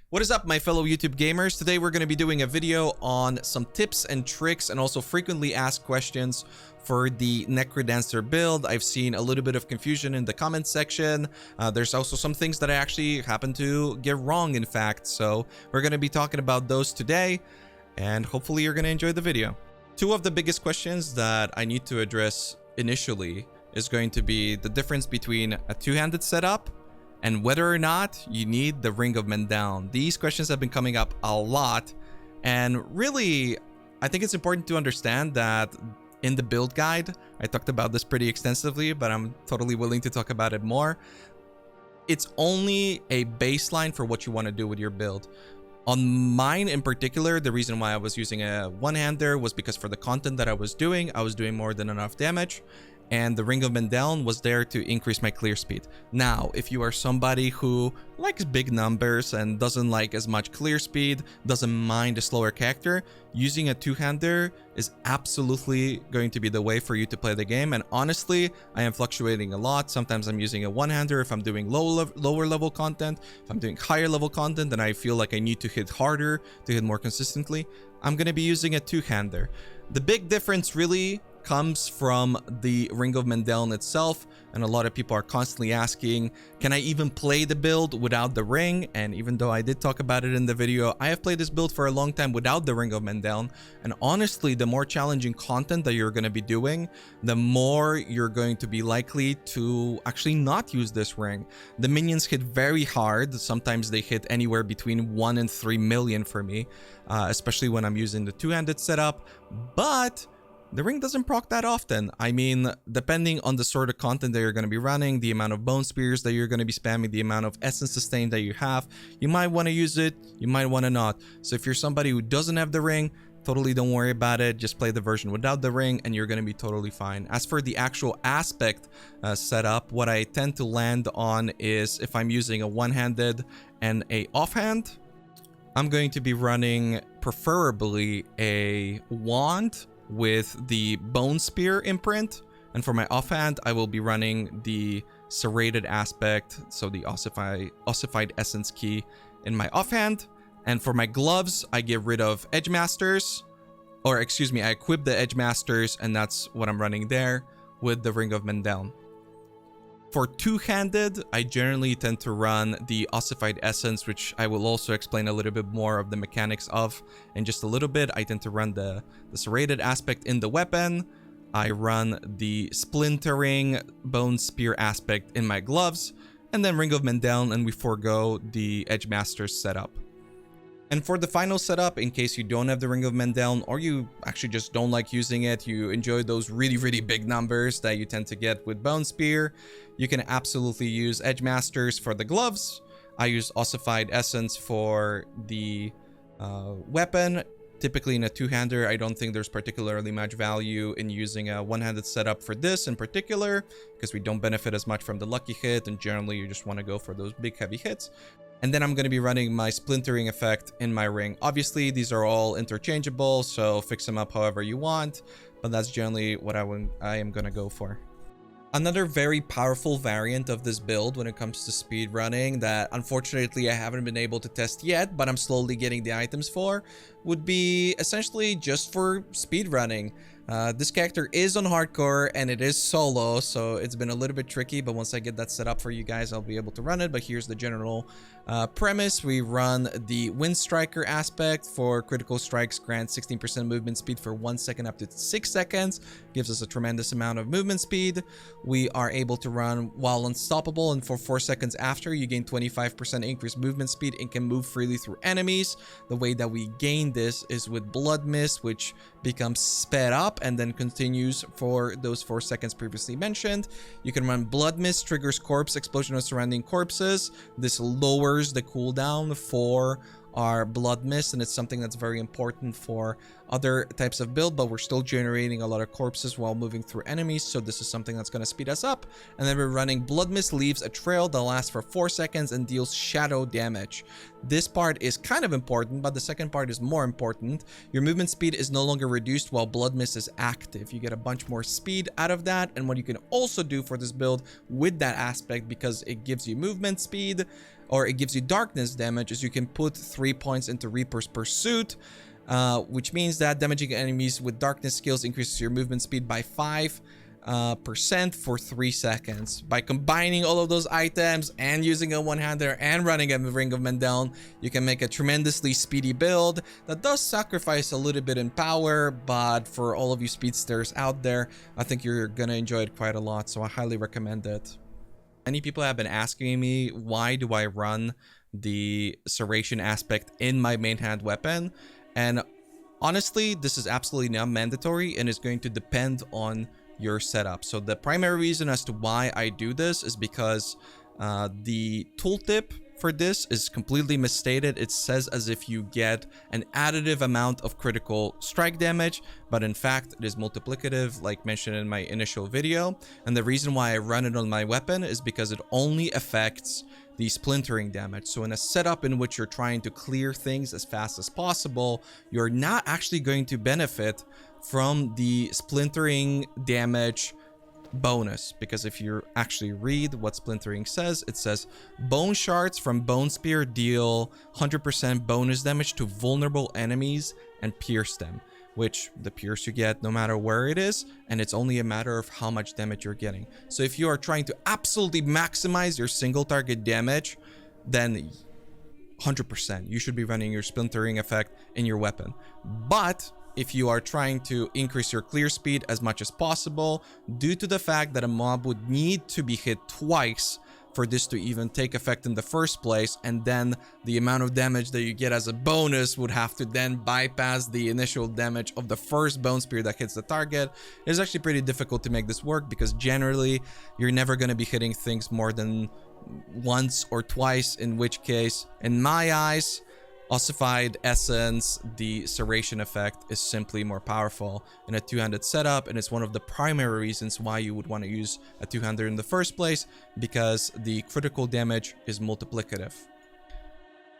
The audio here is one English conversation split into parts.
What is up, my fellow YouTube gamers? Today we're going to be doing a video on some tips and tricks and also frequently asked questions for the NecroDancer build. I've seen a little bit of confusion in the comment section. There's also some things that I actually happen to get wrong, in fact. So we're going to be talking about those today, and hopefully you're going to enjoy the video. Two of the biggest questions that I need to address initially is going to be the difference between a two-handed setup and whether or not you need the Ring of Mendeln. These questions have been coming up a lot, and really, I think it's important to understand that in the build guide, I talked about this pretty extensively, but I'm totally willing to talk about it more. It's only a baseline for what you want to do with your build. On mine in particular, the reason why I was using a one-hander was because for the content that I was doing more than enough damage, and the Ring of Mendeln was there to increase my clear speed. Now, if you are somebody who likes big numbers and doesn't like as much clear speed, doesn't mind a slower character, using a two-hander is absolutely going to be the way for you to play the game. And honestly, I am fluctuating a lot. Sometimes I'm using a one-hander if I'm doing lower level content. If I'm doing higher level content and I feel like I need to hit harder, to hit more consistently, I'm going to be using a two-hander. The big difference really comes from the Ring of Mendeln itself, and a lot of people are constantly asking, can I even play the build without the ring? And even though I did talk about it in the video, I have played this build for a long time without the Ring of Mendeln, and honestly, the more challenging content that you're going to be doing, the more you're going to be likely to actually not use this ring. The minions hit very hard. Sometimes they hit anywhere between 1 and 3 million for me, especially when I'm using the two-handed setup, but the ring doesn't proc that often. I mean, depending on the sort of content that you're going to be running, the amount of bone spears that you're going to be spamming, the amount of essence sustain that you have, you might want to use it, you might want to not. So if you're somebody who doesn't have the ring, totally don't worry about it. Just play the version without the ring and you're going to be totally fine. As for the actual aspect setup, what I tend to land on is if I'm using a one-handed and a offhand, I'm going to be running preferably a wand with the bone spear imprint, and for my offhand I will be running the serrated aspect, so the ossified essence key in my offhand. And for my gloves, I get rid of edge masters, or excuse me, I equip the edge masters, and that's what I'm running there with the Ring of Mendeln. For two-handed, I generally tend to run the Ossified Essence, which I will also explain a little bit more of the mechanics of in just a little bit. I tend to run the serrated aspect in the weapon. I run the splintering bone spear aspect in my gloves, and then Ring of Mendeln, and we forego the Edge Masters setup. And for the final setup, in case you don't have the Ring of Mendeln, or you actually just don't like using it, you enjoy those really big numbers that you tend to get with Bone Spear, you can absolutely use Edge Masters for the gloves. I use Ossified Essence for the weapon. Typically in a two-hander, I don't think there's particularly much value in using a one-handed setup for this in particular, because we don't benefit as much from the lucky hit, and generally you just want to go for those big heavy hits. And then I'm going to be running my splintering effect in my ring. Obviously, these are all interchangeable, so fix them up however you want, but that's generally what I am going to go for. Another very powerful variant of this build when it comes to speed running that unfortunately I haven't been able to test yet, but I'm slowly getting the items for, would be essentially just for speed running. This character is on hardcore and it is solo, so it's been a little bit tricky, but once I get that set up for you guys, I'll be able to run it. But here's the general premise. We run the Wind Striker aspect for critical strikes, grant 16% movement speed for 1 second up to 6 seconds. Gives us a tremendous amount of movement speed. We are able to run while unstoppable, and for 4 seconds after, you gain 25% increased movement speed and can move freely through enemies. The way that we gain this is with Blood Mist, which becomes sped up and then continues for those 4 seconds previously mentioned. You can run Blood Mist, triggers corpse explosion of surrounding corpses. This lowers the cooldown for our Blood Mist, and it's something that's very important for other types of build, but we're still generating a lot of corpses while moving through enemies, so this is something that's going to speed us up. And then we're running Blood Mist leaves a trail that lasts for 4 seconds and deals shadow damage. This part is kind of important, but the second part is more important. Your movement speed is no longer reduced while Blood Mist is active. You get a bunch more speed out of that, and what you can also do for this build with that aspect, because it gives you movement speed, or it gives you darkness damage, is you can put 3 points into Reaper's Pursuit, which means that damaging enemies with darkness skills increases your movement speed by 5% for 3 seconds. By combining all of those items and using a one-hander and running a Ring of Mendeln, you can make a tremendously speedy build that does sacrifice a little bit in power, but for all of you speedsters out there, I think you're gonna enjoy it quite a lot, so I highly recommend it. Many people have been asking me, why do I run the Serration aspect in my main hand weapon? And honestly, this is absolutely not mandatory and is going to depend on your setup. So the primary reason as to why I do this is because the tooltip for this is completely misstated. It says as if you get an additive amount of critical strike damage, but in fact it is multiplicative, like mentioned in my initial video. And the reason why I run it on my weapon is because it only affects the splintering damage. So in a setup in which you're trying to clear things as fast as possible, you're not actually going to benefit from the splintering damage bonus, because if you actually read what splintering says, it says bone shards from bone spear deal 100% bonus damage to vulnerable enemies and pierce them, which the pierce you get no matter where it is, and it's only a matter of how much damage you're getting. So if you are trying to absolutely maximize your single target damage, then 100% you should be running your splintering effect in your weapon. But if you are trying to increase your clear speed as much as possible, due to the fact that a mob would need to be hit twice for this to even take effect in the first place, and then the amount of damage that you get as a bonus would have to then bypass the initial damage of the first bone spear that hits the target, it's actually pretty difficult to make this work, because generally you're never going to be hitting things more than once or twice, in which case, in my eyes, Ossified Essence, the Serration effect, is simply more powerful in a two-handed setup, and it's one of the primary reasons why you would want to use a two-hander in the first place, because the critical damage is multiplicative.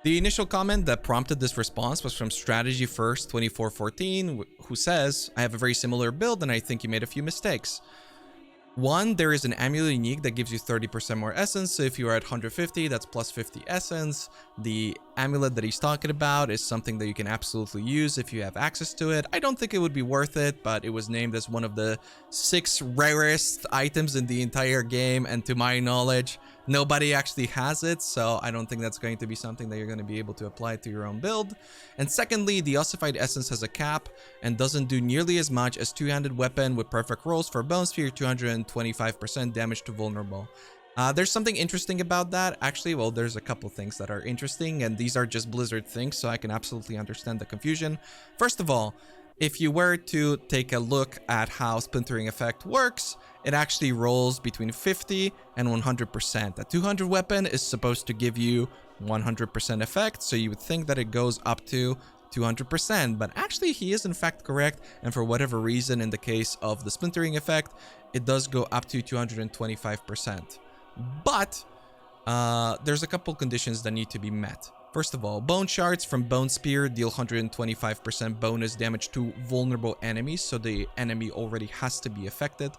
The initial comment that prompted this response was from Strategy First 2414, who says, "I have a very similar build and I think you made a few mistakes. One, there is an Amulet unique that gives you 30% more essence, so if you are at 150, that's plus 50 essence. The Amulet that he's talking about is something that you can absolutely use if you have access to it. I don't think it would be worth it, but it was named as one of the 6 rarest items in the entire game, and to my knowledge, nobody actually has it, so I don't think that's going to be something that you're going to be able to apply to your own build. And secondly, the Ossified Essence has a cap and doesn't do nearly as much as two-handed weapon with perfect rolls for Bone Sphere, 225% damage to vulnerable." There's something interesting about that. Actually, well, there's a couple things that are interesting, and these are just Blizzard things, so I can absolutely understand the confusion. First of all, if you were to take a look at how Splintering Effect works, it actually rolls between 50 and 100%. A 200 weapon is supposed to give you 100% effect, so you would think that it goes up to 200%, but actually he is in fact correct, and for whatever reason, in the case of the Splintering Effect, it does go up to 225%. But there's a couple conditions that need to be met. First of all, bone shards from Bone Spear deal 125% bonus damage to vulnerable enemies, so the enemy already has to be affected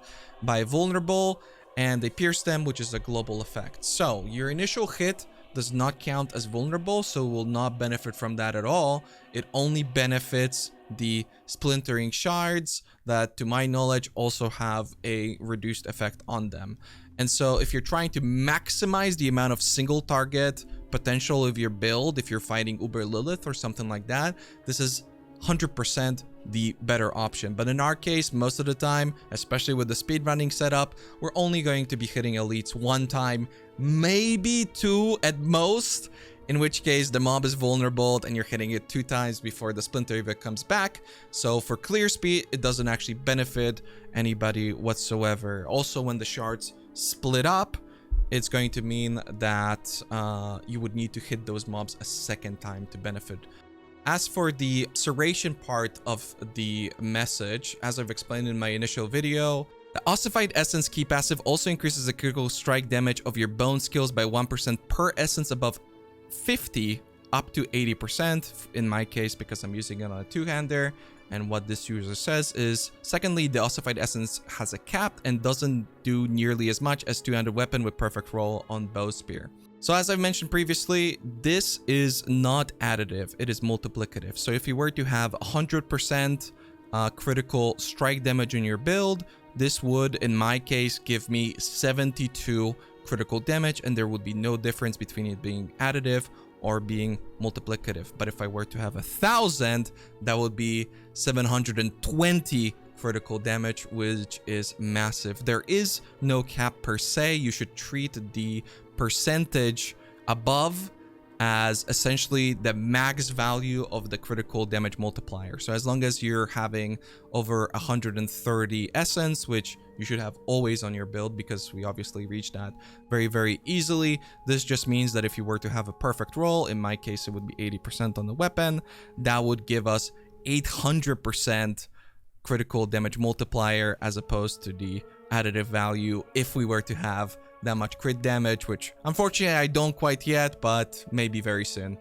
by vulnerable, and they pierce them, which is a global effect. So your initial hit does not count as vulnerable, so will not benefit from that at all. It only benefits the splintering shards that, to my knowledge, also have a reduced effect on them. And so if you're trying to maximize the amount of single target potential of your build, if you're fighting Uber Lilith or something like that, this is 100% the better option. But in our case, most of the time, especially with the speedrunning setup, we're only going to be hitting elites one time, maybe 2 at most, in which case the mob is vulnerable and you're hitting it 2 times before the splinter event comes back. So for clear speed, it doesn't actually benefit anybody whatsoever. Also, when the shards split up, it's going to mean that you would need to hit those mobs a second time to benefit. As for the Serration part of the message, as I've explained in my initial video, the Ossified Essence key passive also increases the critical strike damage of your bone skills by 1% per essence above 50 up to 80% in my case, because I'm using it on a two-hander. And what this user says is, secondly, the Ossified Essence has a cap and doesn't do nearly as much as two-handed weapon with perfect roll on bow spear. So as I've mentioned previously, this is not additive, it is multiplicative. So if you were to have 100% critical strike damage in your build, this would, in my case, give me 72 critical damage, and there would be no difference between it being additive or being multiplicative. But if I were to have 1,000, that would be 720 critical damage, which is massive. There is no cap per se. You should treat the percentage above as essentially the max value of the critical damage multiplier. So as long as you're having over 130 essence, which you should have always on your build because we obviously reach that very easily, this just means that if you were to have a perfect roll, in my case it would be 80% on the weapon, that would give us 800% critical damage multiplier as opposed to the additive value if we were to have that much crit damage, which unfortunately I don't quite yet, but maybe very soon.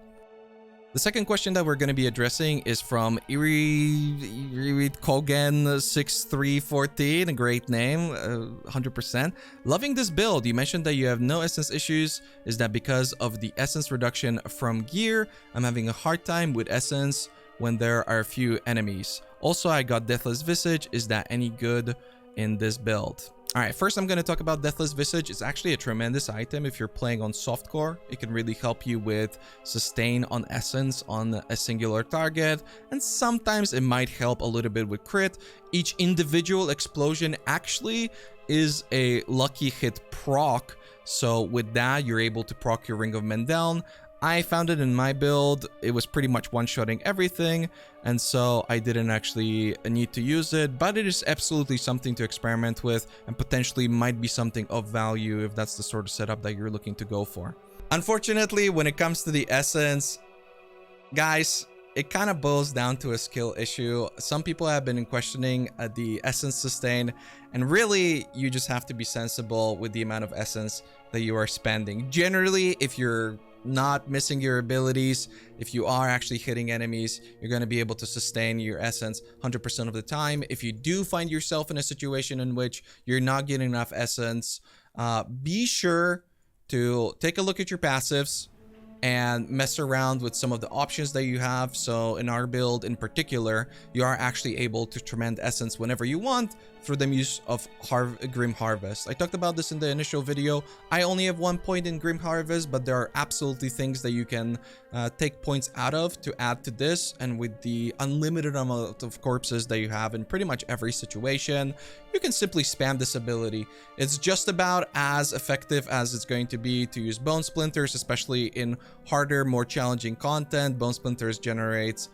The second question that we're going to be addressing is from Kogen6314, a great name, 100%. Loving this build. You mentioned that you have no essence issues. Is that because of the essence reduction from gear? I'm having a hard time with essence when there are a few enemies. Also, I got Deathless Visage. Is that any good in this build? Alright, first I'm going to talk about Deathless Visage. It's actually a tremendous item if you're playing on softcore. It can really help you with sustain on essence on a singular target, and sometimes it might help a little bit with crit. Each individual explosion actually is a lucky hit proc, so with that you're able to proc your Ring of Mendeln. I found it in my build, it was pretty much one-shotting everything, and so I didn't actually need to use it, but it is absolutely something to experiment with and potentially might be something of value if that's the sort of setup that you're looking to go for. Unfortunately, when it comes to the essence, guys, it kind of boils down to a skill issue. Some people have been questioning the essence sustain, and really you just have to be sensible with the amount of essence that you are spending. Generally, if you're not missing your abilities, if you are actually hitting enemies, you're going to be able to sustain your essence 100% of the time. If you do find yourself in a situation in which you're not getting enough essence, be sure to take a look at your passives and mess around with some of the options that you have. So in our build in particular, you are actually able to tremend essence whenever you want through the use of Grim Harvest. I talked about this in the initial video. I only have 1 point in Grim Harvest, but there are absolutely things that you can take points out of to add to this, and with the unlimited amount of corpses that you have in pretty much every situation, you can simply spam this ability. It's just about as effective as it's going to be to use Bone Splinters, especially in harder, more challenging content. Bone Splinters generates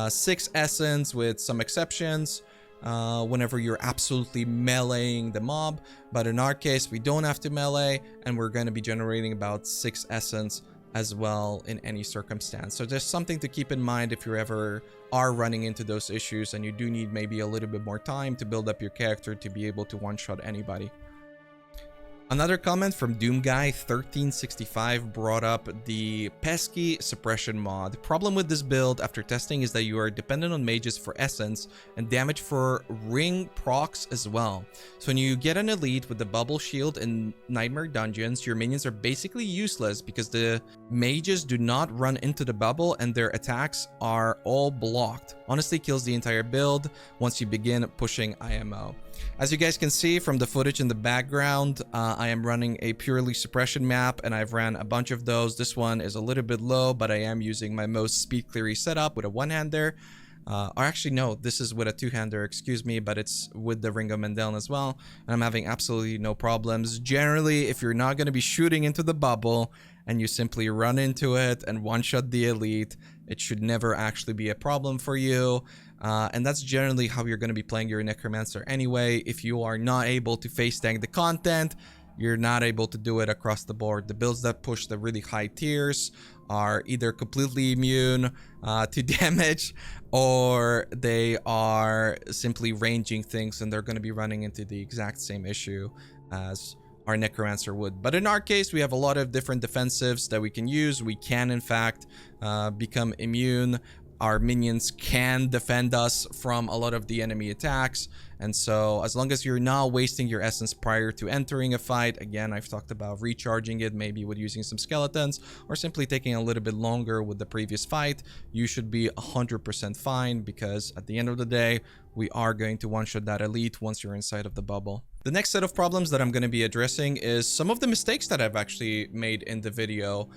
6 essence with some exceptions whenever you're absolutely meleeing the mob, but in our case we don't have to melee, and we're going to be generating about 6 essence as well in any circumstance. So just something to keep in mind if you ever are running into those issues and you do need maybe a little bit more time to build up your character to be able to one-shot anybody. Another comment from Doomguy1365 brought up the pesky Suppression Mod. Problem with this build after testing is that you are dependent on mages for essence and damage for ring procs as well. So when you get an elite with the bubble shield in Nightmare Dungeons, your minions are basically useless because the mages do not run into the bubble and their attacks are all blocked. Honestly, kills the entire build once you begin pushing IMO. As you guys can see from the footage in the background, I am running a purely suppression map, and I've ran a bunch of those. This one is a little bit low, but I am using my most speed cleary setup with a one-hander. Or actually, no, this is with a two-hander, excuse me, but it's with the Ring of Mendeln as well, and I'm having absolutely no problems. Generally, if you're not going to be shooting into the bubble and you simply run into it and one-shot the elite, it should never actually be a problem for you. And that's generally how you're going to be playing your Necromancer anyway. If you are not able to face tank the content, you're not able to do it across the board. The builds that push the really high tiers are either completely immune to damage, or they are simply ranging things and they're going to be running into the exact same issue as our Necromancer would. But in our case, we have a lot of different defensives that we can use. We can, in fact, become immune. Our minions can defend us from a lot of the enemy attacks, And so as long as you're not wasting your essence prior to entering a fight, again, I've talked about recharging it, maybe with using some skeletons, or simply taking a little bit longer with the previous fight, you should be 100% fine, because at the end of the day, we are going to one-shot that elite once you're inside of the bubble. The next set of problems that I'm going to be addressing is some of the mistakes that I've actually made in the video.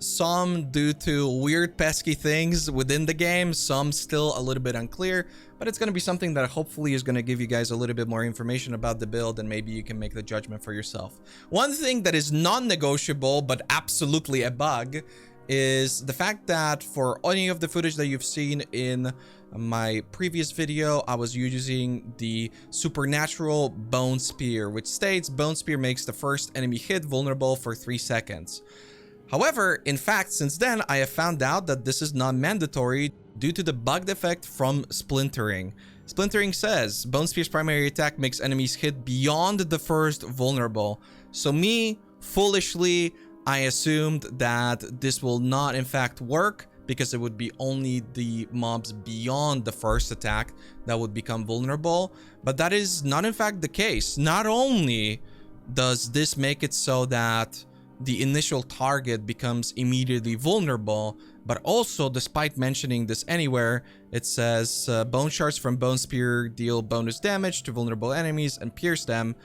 Some due to weird pesky things within the game, some still a little bit unclear, but it's going to be something that hopefully is going to give you guys a little bit more information about the build, and maybe you can make the judgment for yourself. One thing that is non-negotiable but absolutely a bug is the fact that for any of the footage that you've seen in my previous video, I was using the supernatural Bone Spear, which states Bone Spear makes the first enemy hit vulnerable for 3 seconds. However, in fact, since then, I have found out that this is not mandatory due to the bugged effect from splintering. Splintering says Bone Spear's primary attack makes enemies hit beyond the first vulnerable. So me, foolishly, I assumed that this will not in fact work, because it would be only the mobs beyond the first attack that would become vulnerable. But that is not in fact the case. Not only does this make it so that the initial target becomes immediately vulnerable, but also, despite mentioning this anywhere, it says bone shards from Bone Spear deal bonus damage to vulnerable enemies and pierce them.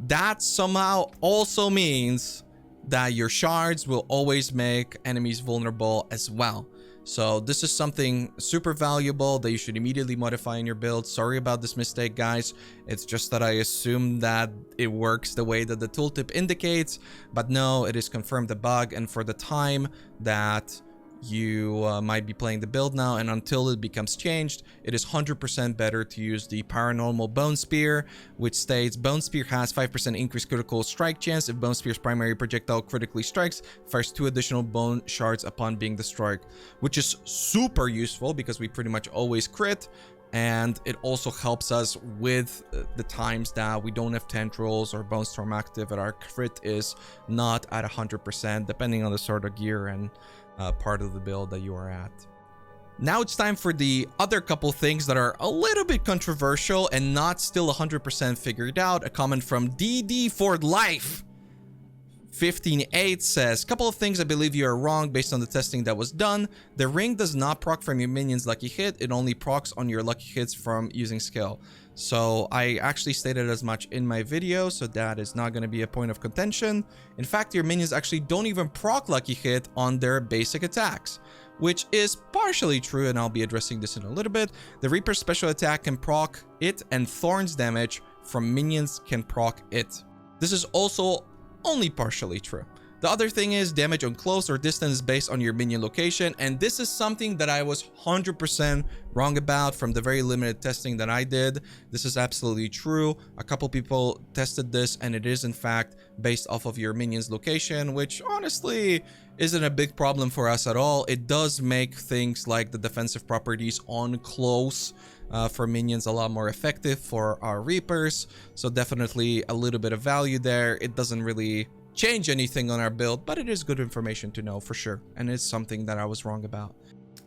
That somehow also means that your shards will always make enemies vulnerable as well. So this is something super valuable that you should immediately modify in your build. Sorry about this mistake, guys. It's just that I assume that it works the way that the tooltip indicates, but no, it is confirmed a bug. And for the time that you might be playing the build now, and until it becomes changed, it is 100% better to use the paranormal Bone Spear, which states Bone Spear has 5% increased critical strike chance if Bone Spear's primary projectile critically strikes, fires 2 additional bone shards upon being destroyed, which is super useful because we pretty much always crit. And it also helps us with the times that we don't have tendrils or bone storm active and our crit is not at 100%, depending on the sort of gear and part of the build that you are at. Now it's time for the other couple things that are a little bit controversial and not still 100% figured out. A comment from DD for Life 15.8 says, couple of things I believe you are wrong based on the testing that was done. The ring does not proc from your minion's lucky hit. It only procs on your lucky hits from using skill. So I actually stated as much in my video, so that is not going to be a point of contention. In fact, your minions actually don't even proc lucky hit on their basic attacks, which is partially true, and I'll be addressing this in a little bit. The Reaper's special attack can proc it, and Thorn's damage from minions can proc it. This is also only partially true. The other thing is damage on close or distance based on your minion location, and this is something that I was 100% wrong about from the very limited testing that I did. This is absolutely true. A couple people tested this, and it is in fact based off of your minion's location, which honestly isn't a big problem for us at all. It does make things like the defensive properties on close for minions a lot more effective for our Reapers, so definitely a little bit of value there. It doesn't really change anything on our build, but it is good information to know for sure, and it's something that I was wrong about.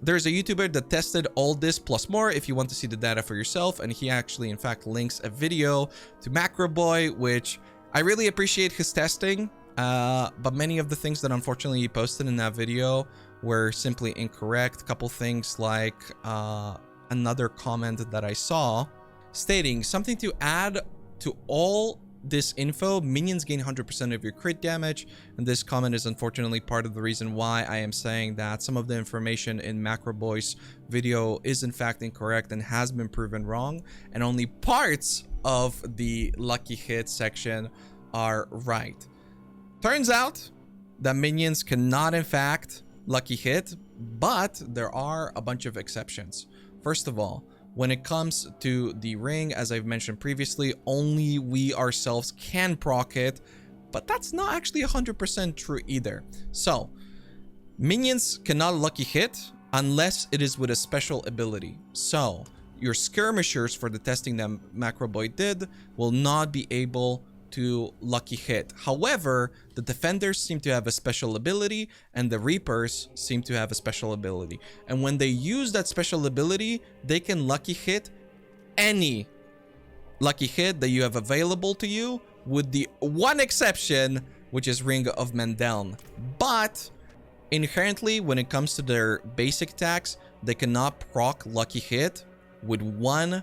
There's a YouTuber that tested all this plus more if you want to see the data for yourself, and he actually in fact links a video to Macroboy, which I really appreciate his testing, but many of the things that unfortunately he posted in that video were simply incorrect. A couple things like another comment that I saw stating something to add to all this info: minions gain 100% of your crit damage, and this comment is unfortunately part of the reason why I am saying that some of the information in Macroboy's video is in fact incorrect and has been proven wrong, and only parts of the lucky hit section are right. Turns out that minions cannot in fact lucky hit, but there are a bunch of exceptions. First of all, when it comes to the ring, as I've mentioned previously, only we ourselves can proc it, but that's not actually 100% true either. So, minions cannot lucky hit unless it is with a special ability. So, your skirmishers for the testing that Macroboy did will not be able to lucky hit. However, the defenders seem to have a special ability, and the Reapers seem to have a special ability. And when they use that special ability, they can lucky hit any lucky hit that you have available to you, with the one exception, which is Ring of Mendeln. But inherently, when it comes to their basic attacks, they cannot proc lucky hit, with one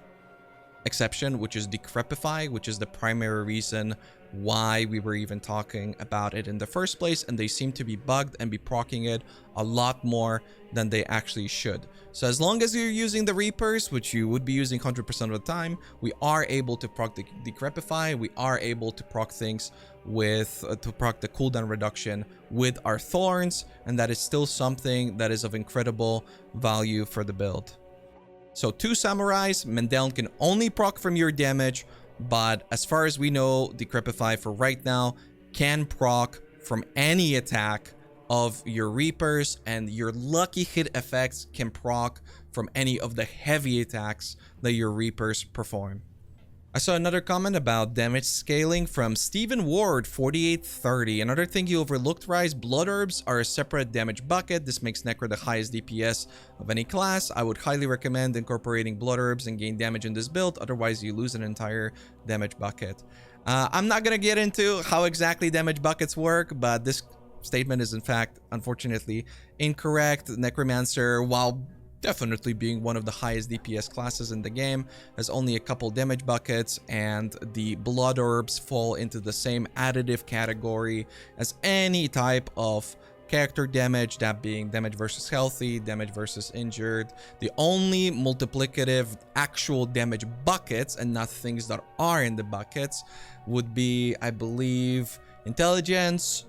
exception, which is Decrepify, which is the primary reason why we were even talking about it in the first place, and they seem to be bugged and be proccing it a lot more than they actually should. So as long as you're using the Reapers, which you would be using 100% of the time, we are able to proc the Decrepify, we are able to proc things with, to proc the cooldown reduction with our Thorns, and that is still something that is of incredible value for the build. So 2 Samurais, Mendeln can only proc from your damage, but as far as we know, Decrepify for right now can proc from any attack of your Reapers, and your lucky hit effects can proc from any of the heavy attacks that your Reapers perform. I saw another comment about damage scaling from Stephen Ward 4830. Another thing you overlooked, Raiz, blood herbs are a separate damage bucket. This makes Necro the highest DPS of any class. I would highly recommend incorporating blood herbs and gain damage in this build, otherwise you lose an entire damage bucket. I'm not gonna get into how exactly damage buckets work, but this statement is in fact unfortunately incorrect. Necromancer, while definitely being one of the highest DPS classes in the game, has only a couple damage buckets, and the blood orbs fall into the same additive category as any type of character damage, that being damage versus healthy, damage versus injured. The only multiplicative actual damage buckets, and not things that are in the buckets, would be, I believe, intelligence,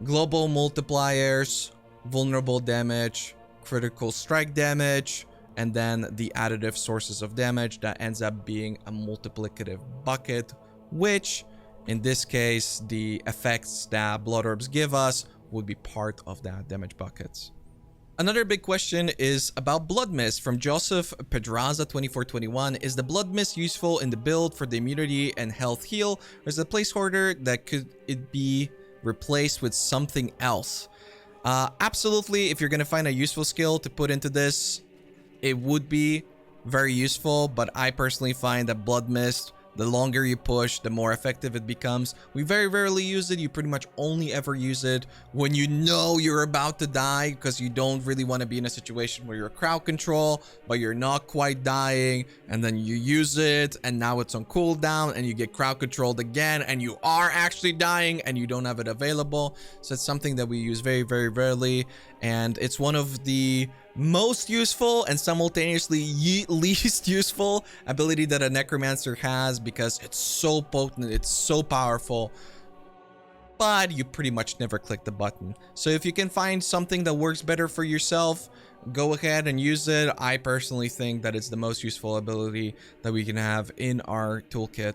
global multipliers, vulnerable damage, critical strike damage, and then the additive sources of damage that ends up being a multiplicative bucket, which in this case the effects that blood orbs give us would be part of that damage buckets. Another big question is about Blood Mist from Joseph Pedraza 2421. Is the Blood Mist useful in the build for the immunity and health heal, or is it a placeholder that could it be replaced with something else? Absolutely, if you're gonna find a useful skill to put into this, it would be very useful, but I personally find that Blood Mist, the longer you push, the more effective it becomes. We very rarely use it. You pretty much only ever use it when you know you're about to die, because you don't really want to be in a situation where you're crowd control, but you're not quite dying, and then you use it, and now it's on cooldown, and you get crowd controlled again, and you are actually dying, and you don't have it available. So it's something that we use very, very rarely, and it's one of the most useful and simultaneously least useful ability that a Necromancer has, because it's so potent, it's so powerful, but you pretty much never click the button. So if you can find something that works better for yourself, go ahead and use it. I personally think that it's the most useful ability that we can have in our toolkit.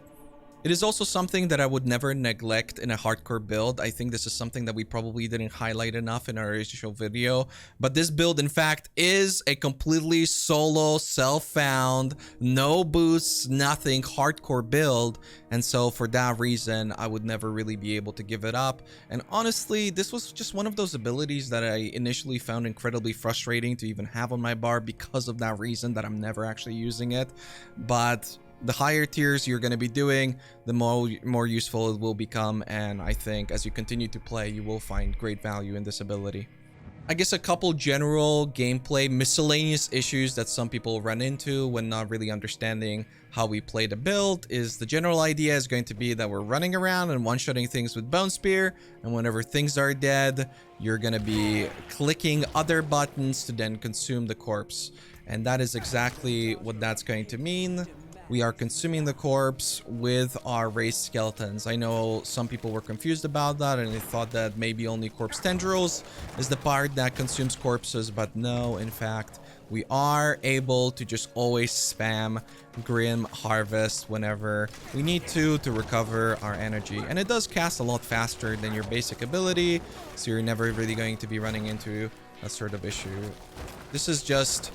It is also something that I would never neglect in a hardcore build. I think this is something that we probably didn't highlight enough in our initial video. But this build, in fact, is a completely solo, self-found, no boosts, nothing, hardcore build. And so for that reason, I would never really be able to give it up. And honestly, this was just one of those abilities that I initially found incredibly frustrating to even have on my bar, because of that reason that I'm never actually using it. But the higher tiers you're going to be doing, the more useful it will become, and I think as you continue to play, you will find great value in this ability. I guess a couple general gameplay miscellaneous issues that some people run into when not really understanding how we play the build is the general idea is going to be that we're running around and one-shotting things with Bone Spear, and whenever things are dead, you're going to be clicking other buttons to then consume the corpse. And that is exactly what that's going to mean. We are consuming the corpse with our raised skeletons. I know some people were confused about that and they thought that maybe only corpse tendrils is the part that consumes corpses, but no, in fact, we are able to just always spam Grim Harvest whenever we need to recover our energy. And it does cast a lot faster than your basic ability, so you're never really going to be running into that sort of issue. This is just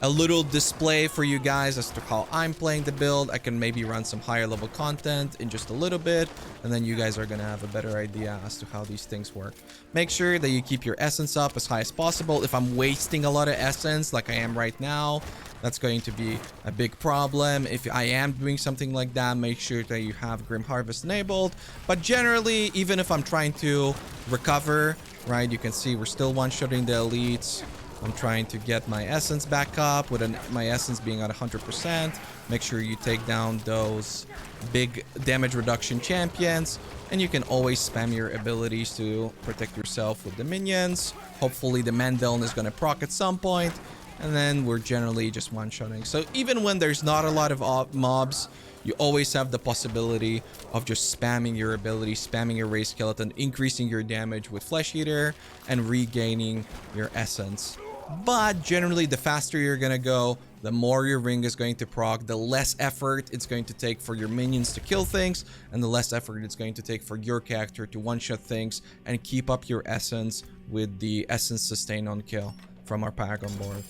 a little display for you guys as to how I'm playing the build. I can maybe run some higher level content in just a little bit, and then you guys are gonna have a better idea as to how these things work. Make sure that you keep your essence up as high as possible. If I'm wasting a lot of essence like I am right now, That's going to be a big problem. If I am doing something like that, make sure that you have Grim Harvest enabled. But generally, even if I'm trying to recover, right, you can see we're still one-shotting the elites. I'm trying to get my essence back up with my essence being at 100%. Make sure you take down those big damage reduction champions. And you can always spam your abilities to protect yourself with the minions. Hopefully the Mendeln is going to proc at some point. And then we're generally just one-shotting. So even when there's not a lot of mobs, you always have the possibility of just spamming your ability, spamming your Raise Skeleton, increasing your damage with Flesh Eater, and regaining your essence. But generally, the faster you're gonna go, the more your ring is going to proc, the less effort it's going to take for your minions to kill things, and the less effort it's going to take for your character to one-shot things and keep up your essence with the essence sustain on kill from our Paragon board.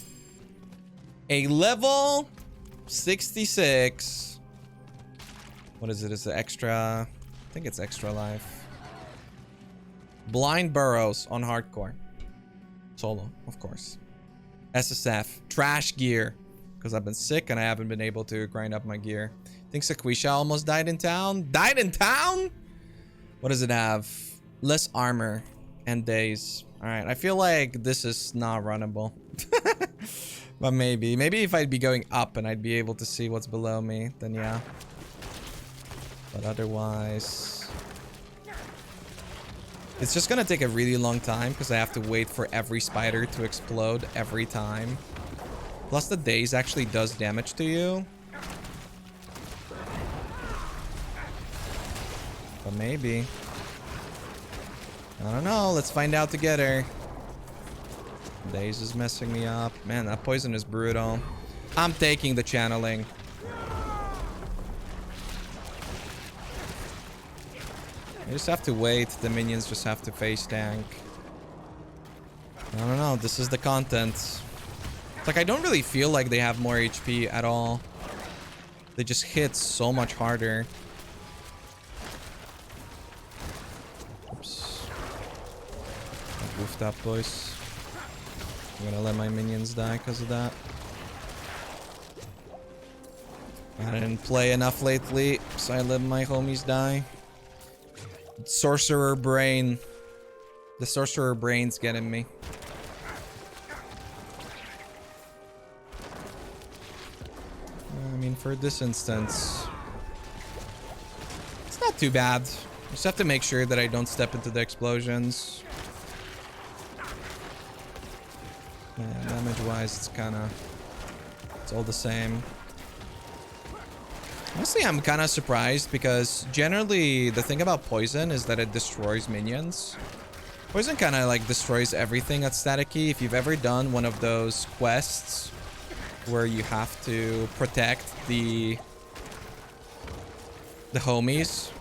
A level 66. What is it? Is it extra? I think it's extra life. Blind Burrows on hardcore. Solo, of course. SSF. Trash gear. Because I've been sick and I haven't been able to grind up my gear. I think Sequisha almost died in town. Died in town? What does it have? Less armor and days. Alright, I feel like this is not runnable. But maybe if I'd be going up and I'd be able to see what's below me, then yeah. But otherwise, it's just gonna take a really long time because I have to wait for every spider to explode every time. Plus the daze actually does damage to you. But maybe. I don't know. Let's find out together. Daze is messing me up. Man, that poison is brutal. I'm taking the channeling. I just have to wait. The minions just have to face tank. I don't know. This is the content. It's like I don't really feel like they have more HP at all. They just hit so much harder. Oops. I goofed up, boys. I'm gonna let my minions die because of that. I didn't play enough lately, so I let my homies die. Sorcerer brain. The sorcerer brain's getting me. I mean, for this instance, it's not too bad. Just have to make sure that I don't step into the explosions. Yeah, damage-wise, it's all the same. Honestly, I'm kind of surprised because generally the thing about poison is that it destroys minions. Poison kind of like destroys everything at Static Key. If you've ever done one of those quests where you have to protect the homies.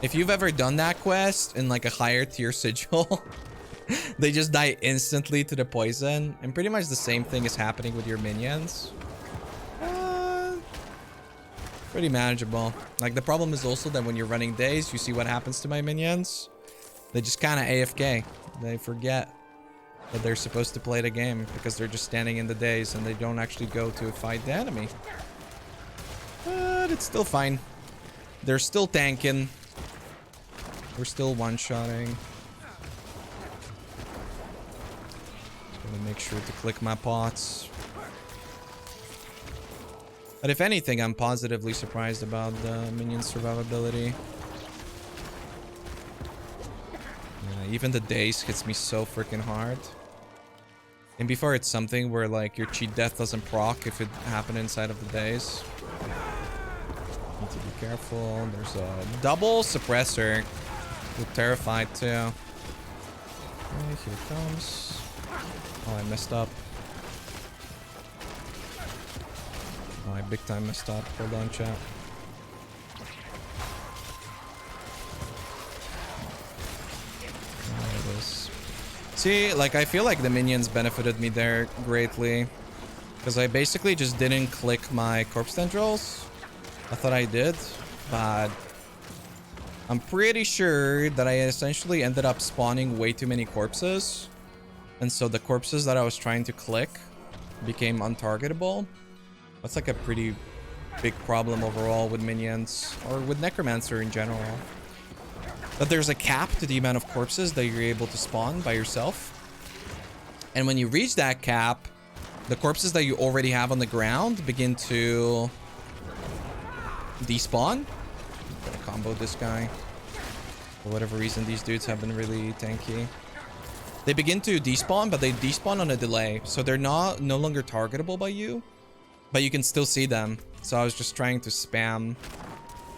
If you've ever done that quest in like a higher tier sigil, they just die instantly to the poison. And pretty much the same thing is happening with your minions. Pretty manageable. Like the problem is also that when you're running days, you see what happens to my minions. They just kind of AFK. They forget that they're supposed to play the game because they're just standing in the days and they don't actually go to fight the enemy. But it's still fine. They're still tanking. We're still one-shotting. Gonna make sure to click my pots. But if anything, I'm positively surprised about the minion survivability. Yeah, even the daze hits me so freaking hard. And before it's something where like your cheat death doesn't proc if it happened inside of the daze. Need to be careful. There's a double suppressor with Terrified too. Okay, here it comes. Oh, I messed up. Oh, I big time messed up. Hold on, chat. There it is. See, like, I feel like the minions benefited me there greatly. Because I basically just didn't click my corpse tendrils. I thought I did, but I'm pretty sure that I essentially ended up spawning way too many corpses. And so the corpses that I was trying to click became untargetable. That's like a pretty big problem overall with minions, or with Necromancer in general. But there's a cap to the amount of corpses that you're able to spawn by yourself. And when you reach that cap, the corpses that you already have on the ground begin to despawn. I'm gonna combo this guy. For whatever reason, these dudes have been really tanky. They begin to despawn, but they despawn on a delay. So they're no longer targetable by you, but you can still see them. So I was just trying to spam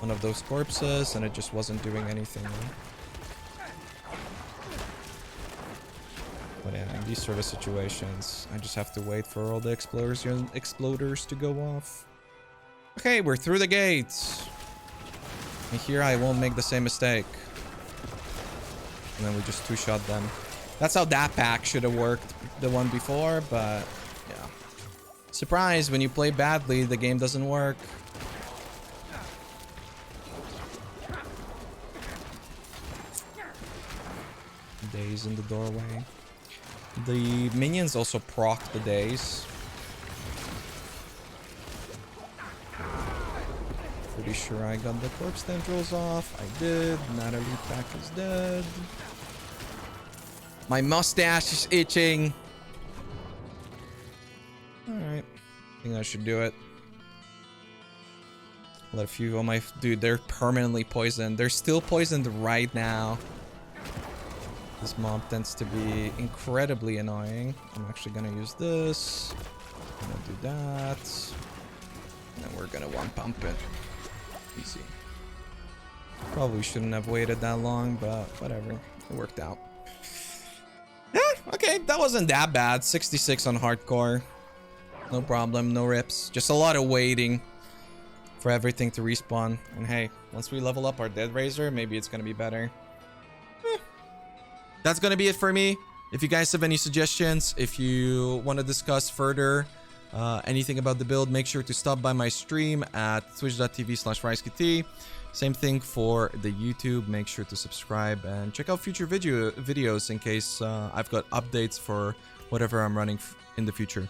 one of those corpses, and it just wasn't doing anything. But yeah, in these sort of situations, I just have to wait for all the exploders to go off. Okay, we're through the gates. And here I won't make the same mistake. And then we just two-shot them. That's how that pack should have worked, the one before, but yeah. Surprise, when you play badly, the game doesn't work. Daze in the doorway. The minions also proc the daze. Pretty sure I got the corpse tendrils off. I did. Natalie Pack is dead. My mustache is itching. Alright. I think I should do it. Let a few on my... Dude, they're permanently poisoned. They're still poisoned right now. This mob tends to be incredibly annoying. I'm actually gonna use this. I'm gonna do that. And then we're gonna one pump it. Easy. Probably shouldn't have waited that long, but whatever. It worked out. Yeah, okay. That wasn't that bad. 66 on hardcore. No problem. No rips. Just a lot of waiting for everything to respawn. And hey, once we level up our Dead Razor, maybe it's gonna be better. That's gonna be it for me. If you guys have any suggestions, if you want to discuss further anything about the build, make sure to stop by my stream at twitch.tv/RaizQT. Same thing for the YouTube. Make sure to subscribe and check out future videos in case I've got updates for whatever I'm running in the future.